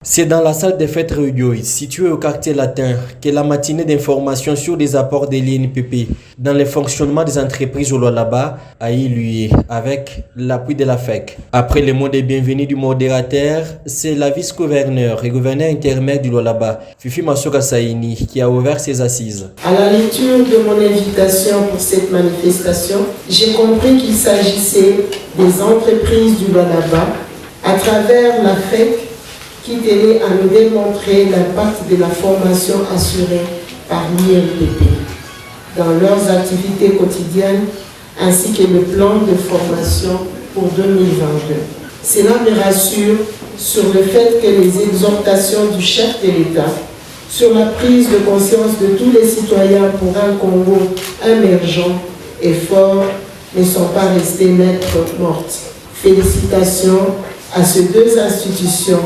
C'est dans la salle des fêtes Réunion, située au quartier latin, que la matinée d'information sur les apports de l'INPP dans le fonctionnement des entreprises au Lualaba a eu lieu avec l'appui de la FEC. Après le mot de bienvenue du modérateur, c'est la vice-gouverneur et gouverneur intermédiaire du Lualaba, Fifi Massoka Saini, qui a ouvert ses assises. À la lecture de mon invitation pour cette manifestation, j'ai compris qu'il s'agissait des entreprises du Lualaba à travers la FEC qui tenait à nous démontrer l'impact de la formation assurée par l'INPP dans leurs activités quotidiennes ainsi que le plan de formation pour 2022. Cela me rassure sur le fait que les exhortations du chef de l'État sur la prise de conscience de tous les citoyens pour un Congo émergent et fort ne sont pas restées lettres mortes. Félicitations à ces deux institutions,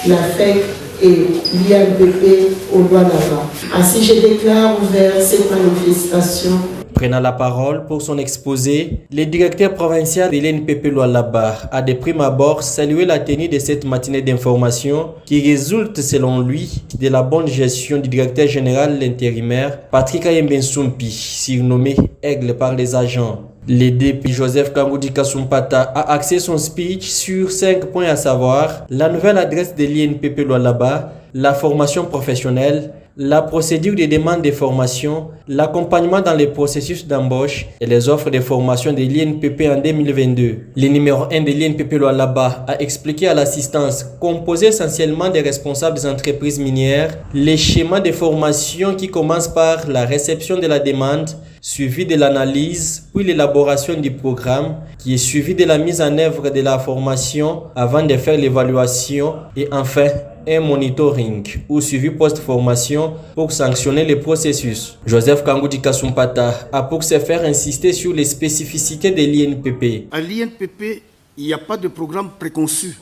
la FEC et l'INPP au Lualaba. Ainsi, je déclare ouvert cette manifestation. Prenant la parole pour son exposé, le directeur provincial de l'INPP Lualaba a de prime abord salué la tenue de cette matinée d'information qui résulte selon lui de la bonne gestion du directeur général l'intérimaire Patrick Ayembensumpi, surnommé Aigle par les agents. Le député Joseph Kangoudi Kasumpata a axé son speech sur 5 points, à savoir la nouvelle adresse de l'INPP Lualaba, la formation professionnelle, la procédure de demande de formation, l'accompagnement dans les processus d'embauche et les offres de formation de l'INPP en 2022. Le numéro 1 de l'INPP Lualaba a expliqué à l'assistance, composée essentiellement des responsables des entreprises minières, les schémas de formation qui commencent par la réception de la demande, suivi de l'analyse, puis l'élaboration du programme, qui est suivi de la mise en œuvre de la formation avant de faire l'évaluation et enfin un monitoring ou suivi post-formation pour sanctionner le processus. Joseph Kangoudi Kasumpata a pour se faire insister sur les spécificités de l'INPP. À l'INPP, il n'y a pas de programme préconçu.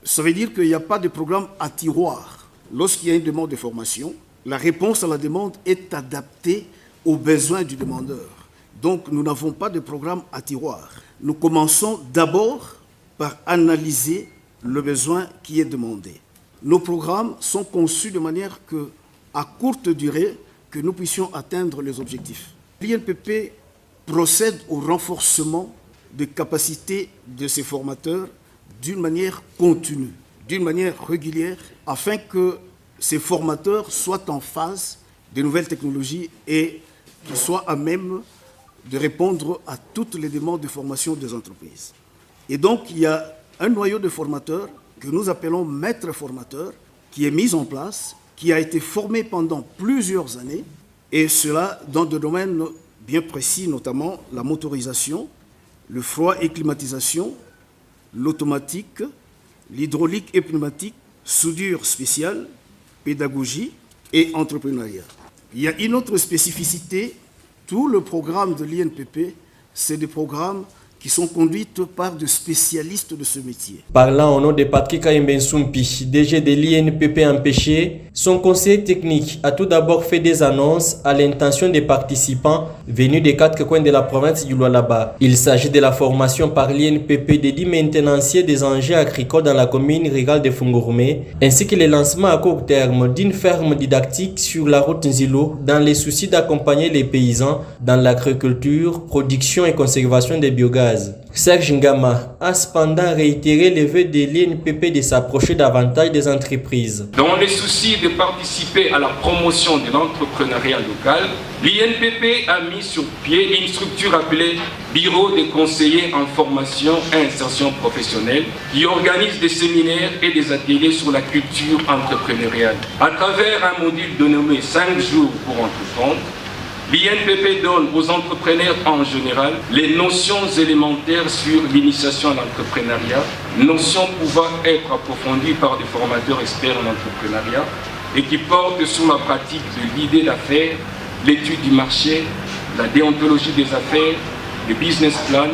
Ça veut dire qu'il n'y a pas de programme à tiroir. Lorsqu'il y a une demande de formation, la réponse à la demande est adaptée aux besoins du demandeur. Donc, nous n'avons pas de programme à tiroir. Nous commençons d'abord par analyser le besoin qui est demandé. Nos programmes sont conçus de manière que, à courte durée, que nous puissions atteindre les objectifs. L'INPP procède au renforcement des capacités de ses formateurs d'une manière continue, d'une manière régulière, afin que ces formateurs soient en phase des nouvelles technologies et qu'ils soient à même de répondre à toutes les demandes de formation des entreprises. Et donc, il y a un noyau de formateurs que nous appelons maître formateur, qui est mis en place, qui a été formé pendant plusieurs années, et cela dans des domaines bien précis, notamment la motorisation, le froid et climatisation, l'automatique, l'hydraulique et pneumatique, soudure spéciale, pédagogie et entrepreneuriat. Il y a une autre spécificité, tout le programme de l'INPP, c'est des programmes qui sont conduites par des spécialistes de ce métier. Parlant au nom de Patrick Ayembensumpi, DG de l'INPP empêché, son conseiller technique a tout d'abord fait des annonces à l'intention des participants venus des 4 coins de la province du Lualaba. Il s'agit de la formation par l'INPP des 10 maintenanciers des engins agricoles dans la commune rurale de Fungourmé, ainsi que le lancement à court terme d'une ferme didactique sur la route Nzilo dans les soucis d'accompagner les paysans dans l'agriculture, production et conservation des biogaz. Serge Ngama a cependant réitéré le vœu de l'INPP de s'approcher davantage des entreprises. Dans le souci de participer à la promotion de l'entrepreneuriat local, l'INPP a mis sur pied une structure appelée Bureau des conseillers en formation et insertion professionnelle qui organise des séminaires et des ateliers sur la culture entrepreneuriale. À travers un module dénommé 5 jours pour entreprendre, l'INPP donne aux entrepreneurs en général les notions élémentaires sur l'initiation à l'entrepreneuriat, notions pouvant être approfondies par des formateurs experts en entrepreneuriat et qui portent sur la pratique de l'idée d'affaires, l'étude du marché, la déontologie des affaires, le business plan,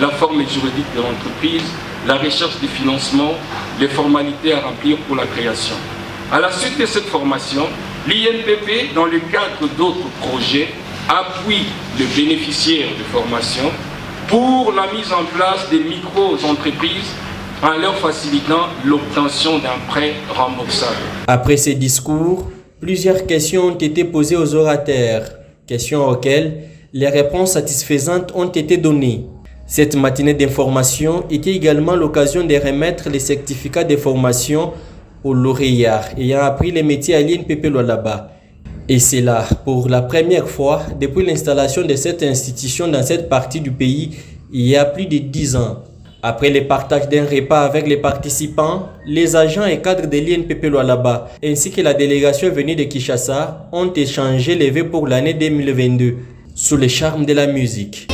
la forme juridique de l'entreprise, la recherche de financement, les formalités à remplir pour la création. À la suite de cette formation, l'INPP, dans le cadre d'autres projets, appuie les bénéficiaires de formation pour la mise en place des micro-entreprises en leur facilitant l'obtention d'un prêt remboursable. Après ces discours, plusieurs questions ont été posées aux orateurs, questions auxquelles les réponses satisfaisantes ont été données. Cette matinée d'information était également l'occasion de remettre les certificats de formation aux lauréats ayant appris les métiers à l'INPP Lualaba. Et c'est là, pour la première fois, depuis l'installation de cette institution dans cette partie du pays, il y a plus de 10 ans. Après le partage d'un repas avec les participants, les agents et cadres de l'INPP Lualaba ainsi que la délégation venue de Kinshasa ont échangé les vœux pour l'année 2022 sous le charme de la musique.